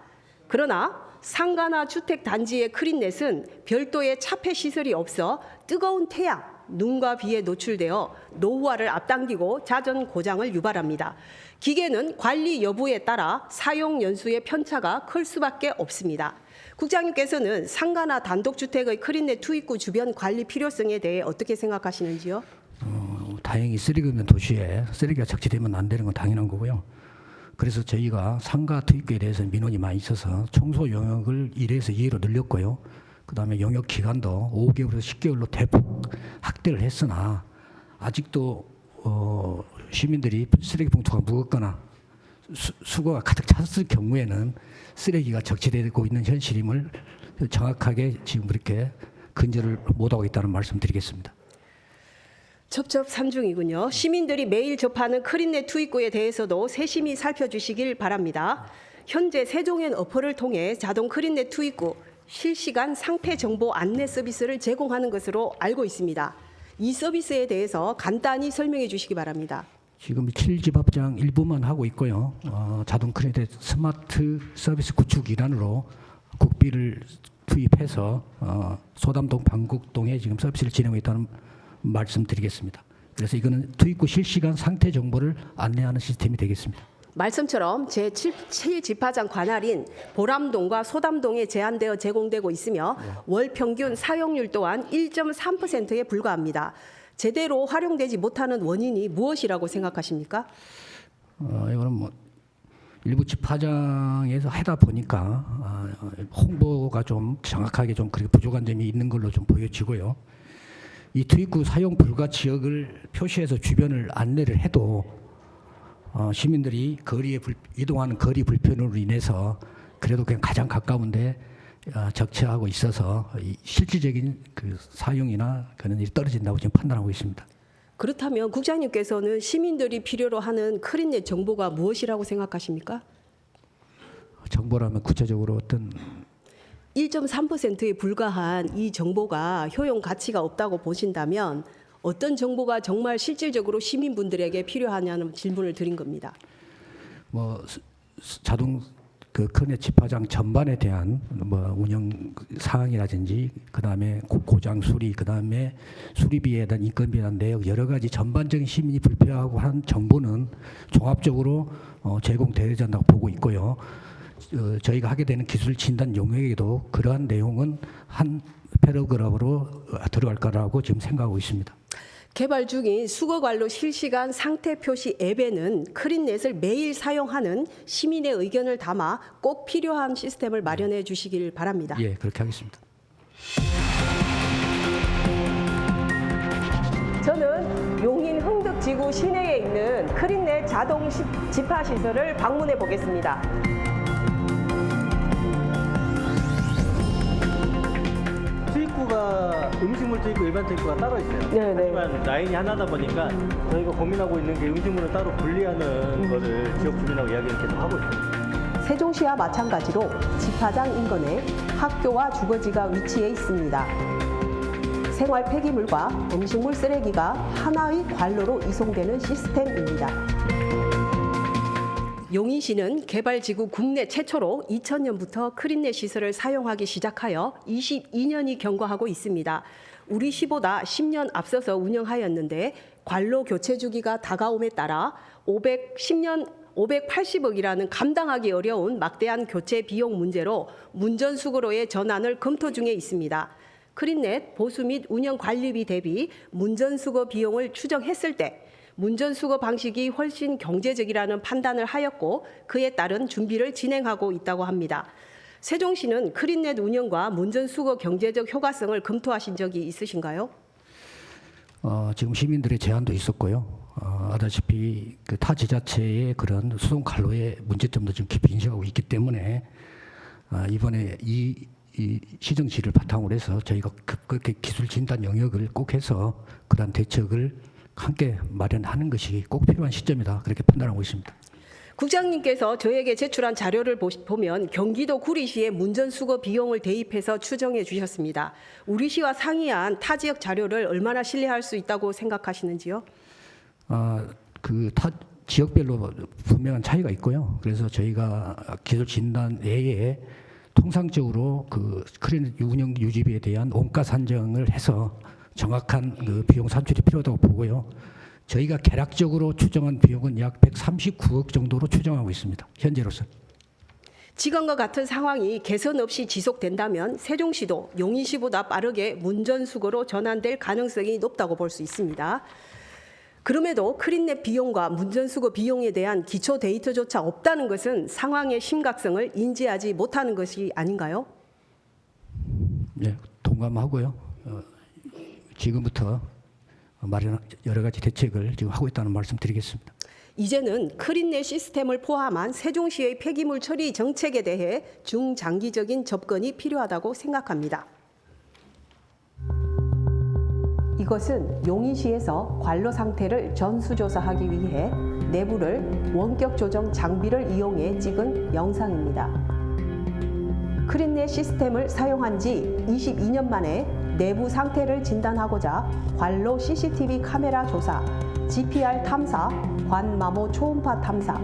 그러나 상가나 주택 단지의 크린넷은 별도의 차폐 시설이 없어 뜨거운 태양, 눈과 비에 노출되어 노후화를 앞당기고 자전 고장을 유발합니다. 기계는 관리 여부에 따라 사용 연수의 편차가 클 수밖에 없습니다. 국장님께서는 상가나 단독주택의 크린넷 투입구 주변 관리 필요성에 대해 어떻게 생각하시는지요? 다행히 쓰레기 없는 도시에 쓰레기가 적재되면 안 되는 건 당연한 거고요. 그래서 저희가 상가 투입구에 대해서 민원이 많이 있어서 청소 영역을 1에서 2로 늘렸고요. 그다음에 영역 기간도 5개월에서 10개월로 대폭 확대를 했으나 아직도 시민들이 쓰레기 봉투가 무겁거나 수거가 가득 찼을 경우에는 쓰레기가 적재되고 있는 현실임을 정확하게 지금 그렇게 근절을 못하고 있다는 말씀드리겠습니다. 첩첩산중이군요. 시민들이 매일 접하는 크린넷 투입구에 대해서도 세심히 살펴주시길 바랍니다. 현재 세종엔 어플을 통해 자동 크린넷 투입구 실시간 상태 정보 안내 서비스를 제공하는 것으로 알고 있습니다. 이 서비스에 대해서 간단히 설명해 주시기 바랍니다. 지금 7집합장 일부만 하고 있고요. 자동 크린넷 스마트 서비스 구축 일환으로 국비를 투입해서 소담동, 방곡동에 지금 서비스를 진행하고 있다는 말씀드리겠습니다. 그래서 이거는 투입구 실시간 상태 정보를 안내하는 시스템이 되겠습니다. 말씀처럼 제7집화장 관할인 보람동과 소담동에 제한되어 제공되고 있으며 월 평균 사용률 또한 1.3%에 불과합니다. 제대로 활용되지 못하는 원인이 무엇이라고 생각하십니까? 이거는 뭐 일부 집화장에서 하다 보니까 홍보가 좀 정확하게 좀 그렇게 부족한 점이 있는 걸로 좀 보여지고요. 이 투입구 사용 불가 지역을 표시해서 주변을 안내를 해도 시민들이 거리에 이동하는 거리 불편으로 인해서 그래도 그냥 가장 가까운데 적체하고 있어서 이 실질적인 그 사용이나 그런 일이 떨어진다고 지금 판단하고 있습니다. 그렇다면 국장님께서는 시민들이 필요로 하는 크린넷 정보가 무엇이라고 생각하십니까? 정보라면 구체적으로 어떤 1.3%에 불과한 이 정보가 효용 가치가 없다고 보신다면 어떤 정보가 정말 실질적으로 시민분들에게 필요하냐는 질문을 드린 겁니다. 뭐 자동 그 크린넷 집화장 전반에 대한 뭐 운영 사항이라든지 그다음에 고장 수리 그다음에 수리비에 대한 인건비에 대한 내역 여러 가지 전반적인 시민이 불필요하고 한 정보는 종합적으로 제공되어야 한다고 보고 있고요. 저희가 하게 되는 기술 진단 용역에도 그러한 내용은 한 패러그래프로 들어갈 거라고 지금 생각하고 있습니다. 개발 중인 수거관로 실시간 상태 표시 앱에는 크린넷을 매일 사용하는 시민의 의견을 담아 꼭 필요한 시스템을 마련해 주시길 바랍니다. 예, 그렇게 하겠습니다. 저는 용인 흥덕지구 시내에 있는 크린넷 자동 집화 시설을 방문해 보겠습니다. 투입구가 음식물 투입구, 일반 투입구가 따로 있어요. 네네. 하지만 라인이 하나다 보니까 저희가 고민하고 있는 게 음식물을 따로 분리하는 거를 지역 주민하고 이야기를 계속 하고 있어요. 세종시와 마찬가지로 집화장 인근에 학교와 주거지가 위치해 있습니다. 생활 폐기물과 음식물 쓰레기가 하나의 관로로 이송되는 시스템입니다. 용인시는 개발지구 국내 최초로 2000년부터 크린넷 시설을 사용하기 시작하여 22년이 경과하고 있습니다. 우리 시보다 10년 앞서서 운영하였는데 관로 교체 주기가 다가옴에 따라 510년 580억이라는 감당하기 어려운 막대한 교체 비용 문제로 문전수거로의 전환을 검토 중에 있습니다. 크린넷 보수 및 운영 관리비 대비 문전수거 비용을 추정했을 때 문전수거 방식이 훨씬 경제적이라는 판단을 하였고 그에 따른 준비를 진행하고 있다고 합니다. 세종시는 크린넷 운영과 문전수거 경제적 효과성을 검토하신 적이 있으신가요? 지금 시민들의 제안도 있었고요. 아다시피 그 타 지자체의 그런 수송 관로의 문제점도 지금 깊이 인식하고 있기 때문에 이번에 이 시정시를 바탕으로 해서 저희가 그렇게 기술 진단 영역을 꼭 해서 그러한 대책을 함께 마련하는 것이 꼭 필요한 시점이다 그렇게 판단하고 있습니다. 국장님께서 저에게 제출한 자료를 보면 경기도 구리시의 문전수거 비용을 대입해서 추정해 주셨습니다. 우리시와 상이한 타 지역 자료를 얼마나 신뢰할 수 있다고 생각하시는지요? 그 타 지역별로 분명한 차이가 있고요. 그래서 저희가 기술 진단 외에 통상적으로 그 크린넷 운영 유지비에 대한 원가 산정을 해서 정확한 그 비용 산출이 필요하다고 보고요. 저희가 개략적으로 추정한 비용은 약 139억 정도로 추정하고 있습니다. 현재로서. 지금과 같은 상황이 개선 없이 지속된다면 세종시도 용인시보다 빠르게 문전수거로 전환될 가능성이 높다고 볼 수 있습니다. 그럼에도 크린넷 비용과 문전수거 비용에 대한 기초 데이터조차 없다는 것은 상황의 심각성을 인지하지 못하는 것이 아닌가요? 네, 동감하고요. 지금부터 여러 가지 대책을 지금 하고 있다는 말씀 드리겠습니다. 이제는 크린넷 시스템을 포함한 세종시의 폐기물 처리 정책에 대해 중장기적인 접근이 필요하다고 생각합니다. 이것은 용인시에서 관로 상태를 전수조사하기 위해 내부를 원격 조정 장비를 이용해 찍은 영상입니다. 크린넷 시스템을 사용한 지 22년 만에 내부 상태를 진단하고자 관로 CCTV 카메라 조사, GPR 탐사, 관마모 초음파 탐사,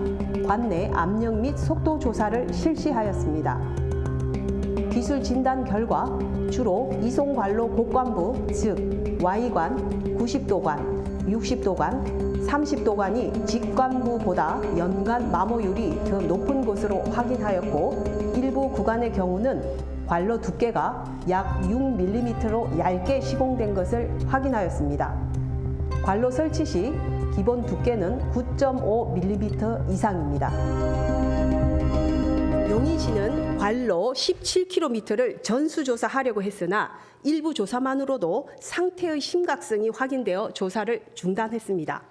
관내 압력 및 속도 조사를 실시하였습니다. 기술 진단 결과 주로 이송관로 곡관부, 즉 Y관, 90도관, 60도관, 30도관이 직관부보다 연간 마모율이 더 높은 것으로 확인하였고 일부 구간의 경우는 관로 두께가 약 6mm로 얇게 시공된 것을 확인하였습니다. 관로 설치 시 기본 두께는 9.5mm 이상입니다. 용인시는 관로 17km를 전수조사하려고 했으나 일부 조사만으로도 상태의 심각성이 확인되어 조사를 중단했습니다.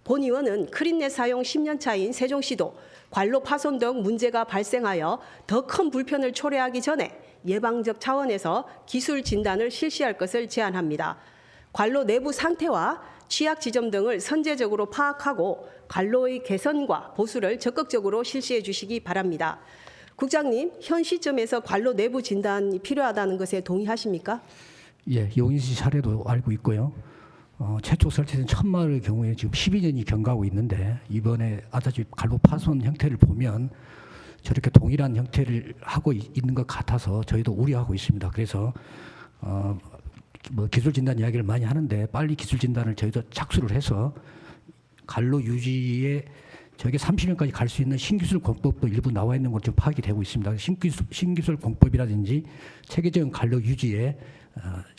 본 의원은 크린넷 사용 10년 차인 세종시도 관로 파손 등 문제가 발생하여 더 큰 불편을 초래하기 전에 예방적 차원에서 기술 진단을 실시할 것을 제안합니다. 관로 내부 상태와 취약 지점 등을 선제적으로 파악하고 관로의 개선과 보수를 적극적으로 실시해 주시기 바랍니다. 국장님, 현 시점에서 관로 내부 진단이 필요하다는 것에 동의하십니까? 예, 용인시 사례도 알고 있고요. 최초 설치된 천마을의 경우에 지금 12년이 경과하고 있는데 이번에 아다시피 관로 파손 형태를 보면 저렇게 동일한 형태를 하고 있는 것 같아서 저희도 우려하고 있습니다. 그래서 기술 진단 이야기를 많이 하는데 빨리 기술 진단을 저희도 착수를 해서 관로 유지에 저게 30년까지 갈 수 있는 신기술 공법도 일부 나와 있는 것 좀 파악이 되고 있습니다. 신기술 공법이라든지 체계적인 관로 유지에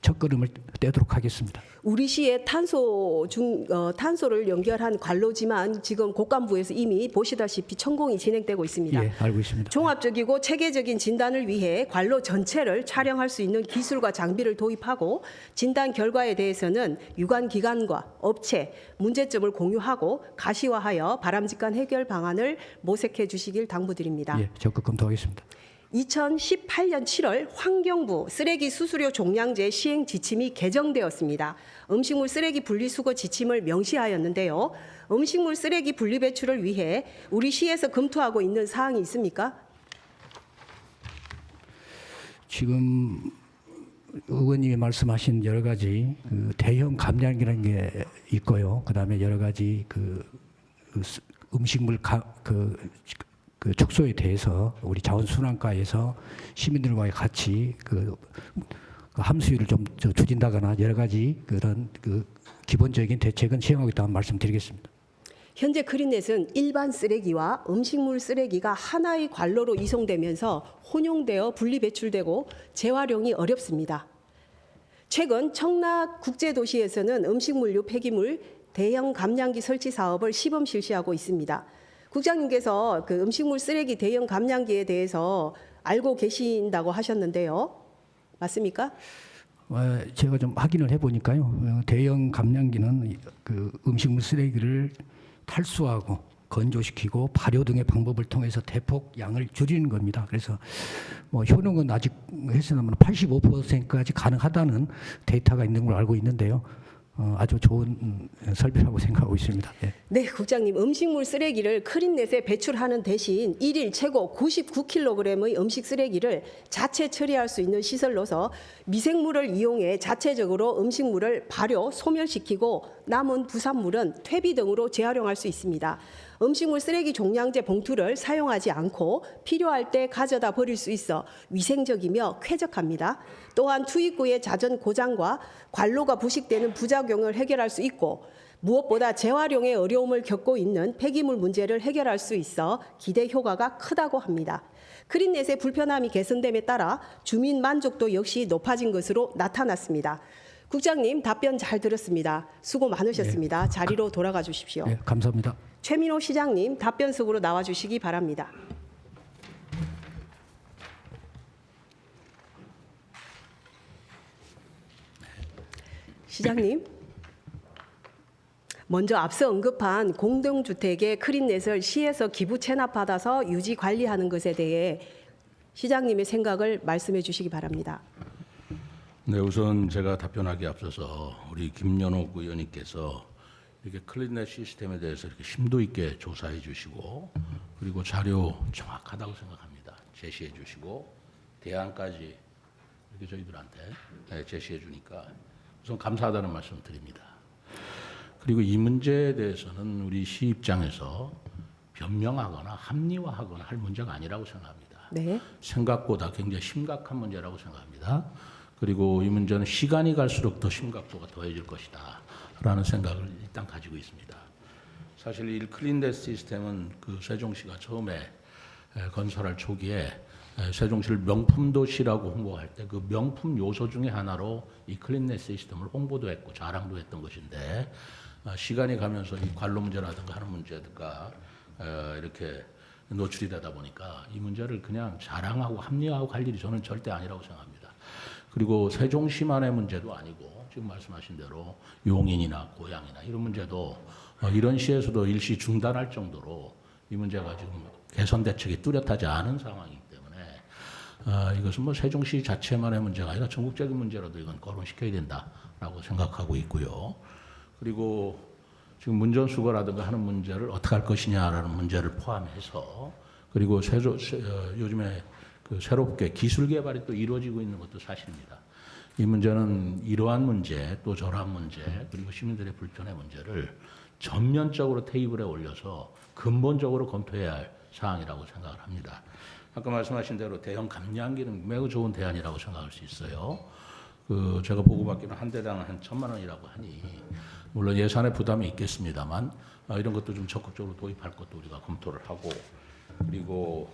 첫걸음을 떼도록 하겠습니다. 우리 시의 탄소를 연결한 관로지만 지금 곡관부에서 이미 보시다시피 천공이 진행되고 있습니다. 예, 알고 있습니다. 종합적이고 체계적인 진단을 위해 관로 전체를 촬영할 수 있는 기술과 장비를 도입하고 진단 결과에 대해서는 유관 기관과 업체, 문제점을 공유하고 가시화하여 바람직한 해결 방안을 모색해 주시길 당부드립니다. 예, 적극 검토하겠습니다. 2018년 7월 환경부 쓰레기 수수료 종량제 시행 지침이 개정되었습니다. 음식물 쓰레기 분리수거 지침을 명시하였는데요. 음식물 쓰레기 분리 배출을 위해 우리 시에서 검토하고 있는 사항이 있습니까? 지금 의원님이 말씀하신 여러 가지 대형 감량이라는 게 있고요. 그다음에 여러 가지 음식물 그 축소에 대해서 우리 자원순환과에서 시민들과 같이 그 함수율을 좀 추진다거나 여러 가지 그런 기본적인 대책은 시행하고 있다는 말씀드리겠습니다. 현재 크린넷은 일반 쓰레기와 음식물 쓰레기가 하나의 관로로 이송되면서 혼용되어 분리 배출되고 재활용이 어렵습니다. 최근 청라 국제도시에서는 음식물류 폐기물 대형 감량기 설치 사업을 시범 실시하고 있습니다. 국장님께서 그 음식물 쓰레기 대형 감량기에 대해서 알고 계신다고 하셨는데요. 맞습니까? 제가 좀 확인을 해보니까요. 대형 감량기는 그 음식물 쓰레기를 탈수하고 건조시키고 발효 등의 방법을 통해서 대폭 양을 줄이는 겁니다. 그래서 뭐 효능은 아직 했으나 85%까지 가능하다는 데이터가 있는 걸로 알고 있는데요. 아주 좋은 설비라고 생각하고 있습니다. 예. 네, 국장님. 음식물 쓰레기를 크린넷에 배출하는 대신 일일 최고 99kg의 음식 쓰레기를 자체 처리할 수 있는 시설로서 미생물을 이용해 자체적으로 음식물을 발효, 소멸시키고 남은 부산물은 퇴비 등으로 재활용할 수 있습니다. 음식물 쓰레기 종량제 봉투를 사용하지 않고 필요할 때 가져다 버릴 수 있어 위생적이며 쾌적합니다. 또한 투입구의 잦은 고장과 관로가 부식되는 부작용을 해결할 수 있고 무엇보다 재활용에 어려움을 겪고 있는 폐기물 문제를 해결할 수 있어 기대 효과가 크다고 합니다. 크린넷의 불편함이 개선됨에 따라 주민 만족도 역시 높아진 것으로 나타났습니다. 국장님, 답변 잘 들었습니다. 수고 많으셨습니다. 네. 자리로 돌아가 주십시오. 네, 감사합니다. 최민호 시장님, 답변석으로 나와 주시기 바랍니다. 시장님, 먼저 앞서 언급한 공동주택의 크린넷을 시에서 기부 체납받아서 유지 관리하는 것에 대해 시장님의 생각을 말씀해 주시기 바랍니다. 네, 우선 제가 답변하기 앞서서 우리 김연옥 의원님께서 이렇게 클린넷 시스템에 대해서 이렇게 심도 있게 조사해 주시고 그리고 자료 정확하다고 생각합니다. 제시해 주시고 대안까지 이렇게 저희들한테 제시해 주니까 우선 감사하다는 말씀 드립니다. 그리고 이 문제에 대해서는 우리 시 입장에서 변명하거나 합리화하거나 할 문제가 아니라고 생각합니다. 네. 생각보다 굉장히 심각한 문제라고 생각합니다. 그리고 이 문제는 시간이 갈수록 더 심각도가 더해질 것이다 라는 생각을 일단 가지고 있습니다. 사실 이 클린넷 시스템은 그 세종시가 처음에 건설할 초기에 세종시를 명품 도시라고 홍보할 때 그 명품 요소 중에 하나로 이 클린넷 시스템을 홍보도 했고 자랑도 했던 것인데 시간이 가면서 이 관로 문제라든가 하는 문제가 이렇게 노출이 되다 보니까 이 문제를 그냥 자랑하고 합리화하고 할 일이 저는 절대 아니라고 생각합니다. 그리고 세종시만의 문제도 아니고 지금 말씀하신 대로 용인이나 고양이나 이런 문제도 이런 시에서도 일시 중단할 정도로 이 문제가 지금 개선 대책이 뚜렷하지 않은 상황이기 때문에 이것은 뭐 세종시 자체만의 문제가 아니라 전국적인 문제로도 이건 거론시켜야 된다라고 생각하고 있고요. 그리고 지금 문전수거라든가 하는 문제를 어떻게 할 것이냐라는 문제를 포함해서 그리고 요즘에 그 새롭게 기술 개발이 또 이루어지고 있는 것도 사실입니다. 이 문제는 이러한 문제, 또 저러한 문제, 그리고 시민들의 불편의 문제를 전면적으로 테이블에 올려서 근본적으로 검토해야 할 사항이라고 생각을 합니다. 아까 말씀하신 대로 대형 감량기는 매우 좋은 대안이라고 생각할 수 있어요. 그 제가 보고받기는 한 대당 한 1,000만 원이라고 하니 물론 예산의 부담이 있겠습니다만 이런 것도 좀 적극적으로 도입할 것도 우리가 검토를 하고 그리고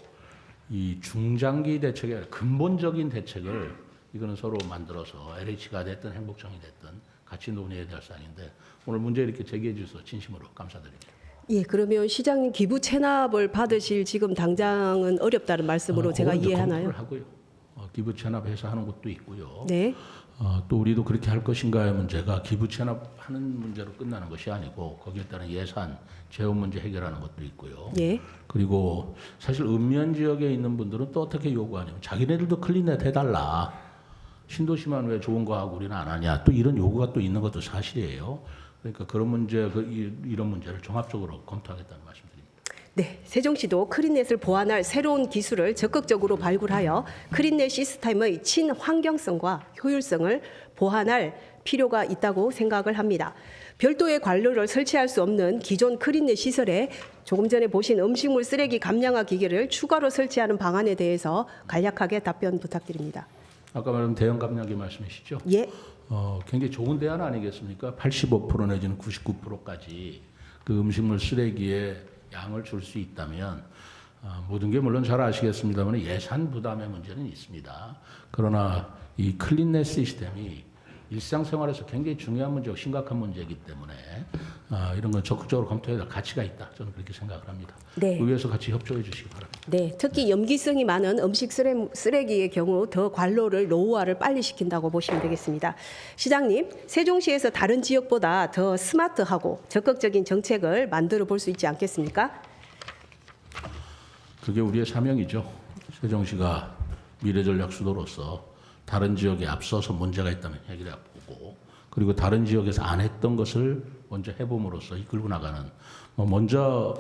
이 중장기 대책의 근본적인 대책을 이거는 서로 만들어서 LH가 됐든 행복청이 됐든 같이 논의해야 될 사안인데 오늘 문제 이렇게 제기해 주셔서 진심으로 감사드립니다. 예, 그러면 시장님 기부 체납을 받으실 지금 당장은 어렵다는 말씀으로 제가 이해하나요? 검토를 하고요. 기부 체납해서 하는 것도 있고요. 네. 또 우리도 그렇게 할 것인가의 문제가 기부 체납하는 문제로 끝나는 것이 아니고 거기에 따른 예산, 재원 문제 해결하는 것도 있고요. 예. 그리고 사실 읍면 지역에 있는 분들은 또 어떻게 요구하냐면 자기네들도 클린넷 해달라. 신도시만 왜 좋은 거 하고 우리는 안 하냐. 또 이런 요구가 또 있는 것도 사실이에요. 그러니까 그런 문제, 이런 문제를 종합적으로 검토하겠다는 말씀드립니다. 네, 세종시도 크린넷을 보완할 새로운 기술을 적극적으로 발굴하여 크린넷 시스템의 친환경성과 효율성을 보완할 필요가 있다고 생각을 합니다. 별도의 관로를 설치할 수 없는 기존 크린넷 시설에 조금 전에 보신 음식물 쓰레기 감량화 기계를 추가로 설치하는 방안에 대해서 간략하게 답변 부탁드립니다. 아까 말한 대형 감량기 말씀이시죠? 예. 굉장히 좋은 대안 아니겠습니까? 85% 내지는 99%까지 그 음식물 쓰레기의 양을 줄 수 있다면 모든 게 물론 잘 아시겠습니다만 예산 부담의 문제는 있습니다. 그러나 이 클린넷 시스템이 일상생활에서 굉장히 중요한 문제고 심각한 문제이기 때문에 이런 건 적극적으로 검토해야 될 가치가 있다. 저는 그렇게 생각을 합니다. 네. 의회에서 같이 협조해 주시기 바랍니다. 네, 특히 염기성이 많은 음식 쓰레기의 경우 더 관로를 노후화를 빨리 시킨다고 보시면 되겠습니다. 시장님, 세종시에서 다른 지역보다 더 스마트하고 적극적인 정책을 만들어 볼 수 있지 않겠습니까? 그게 우리의 사명이죠. 세종시가 미래전략 수도로서 다른 지역에 앞서서 문제가 있다면 해결해 보고 그리고 다른 지역에서 안 했던 것을 먼저 해봄으로써 이끌고 나가는 먼저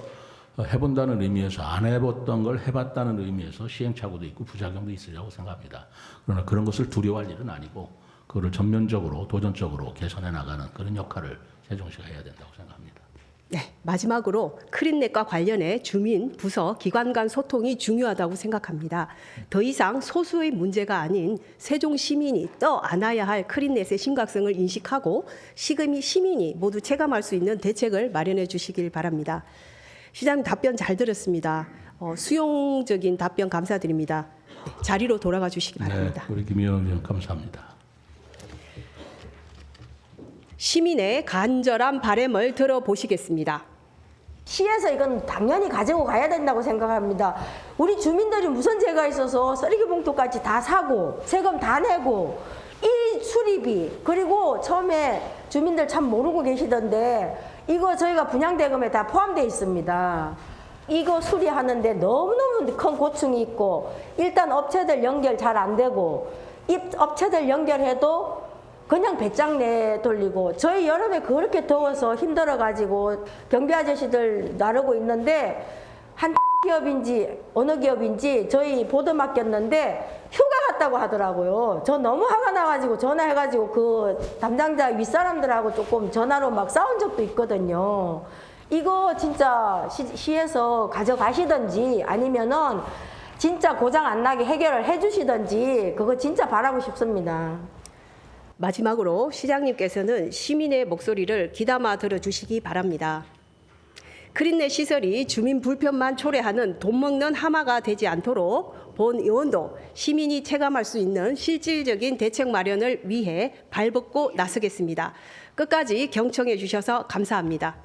해본다는 의미에서 안 해봤던 걸 해봤다는 의미에서 시행착오도 있고 부작용도 있으리라고 생각합니다. 그러나 그런 것을 두려워할 일은 아니고 그거를 전면적으로 도전적으로 개선해 나가는 그런 역할을 세종시가 해야 된다고 생각합니다. 네, 마지막으로 크린넷과 관련해 주민, 부서, 기관 간 소통이 중요하다고 생각합니다. 더 이상 소수의 문제가 아닌 세종 시민이 떠 안아야 할 크린넷의 심각성을 인식하고 시민이 모두 체감할 수 있는 대책을 마련해 주시길 바랍니다. 시장님 답변 잘 들었습니다. 수용적인 답변 감사드립니다. 자리로 돌아가 주시기 바랍니다. 네, 우리 김 의원님 감사합니다. 시민의 간절한 바람을 들어보시겠습니다. 시에서 이건 당연히 가지고 가야 된다고 생각합니다. 우리 주민들이 무슨 죄가 있어서 쓰레기 봉투까지 다 사고 세금 다 내고 이 수리비 그리고 처음에 주민들 참 모르고 계시던데 이거 저희가 분양대금에 다 포함되어 있습니다. 이거 수리하는데 너무너무 큰 고충이 있고 일단 업체들 연결 잘 안 되고 이 업체들 연결해도 그냥 배짱 내돌리고 저희 여름에 그렇게 더워서 힘들어가지고 경비 아저씨들 나르고 있는데 한 기업인지 어느 기업인지 저희 보드 맡겼는데 휴가 갔다고 하더라고요. 저 너무 화가 나가지고 전화해가지고 그 담당자 윗사람들하고 조금 전화로 막 싸운 적도 있거든요. 이거 진짜 시에서 가져가시든지 아니면은 진짜 고장 안 나게 해결을 해주시든지 그거 진짜 바라고 싶습니다. 마지막으로 시장님께서는 시민의 목소리를 귀담아 들어주시기 바랍니다. 크린넷 시설이 주민 불편만 초래하는 돈 먹는 하마가 되지 않도록 본 의원도 시민이 체감할 수 있는 실질적인 대책 마련을 위해 발벗고 나서겠습니다. 끝까지 경청해 주셔서 감사합니다.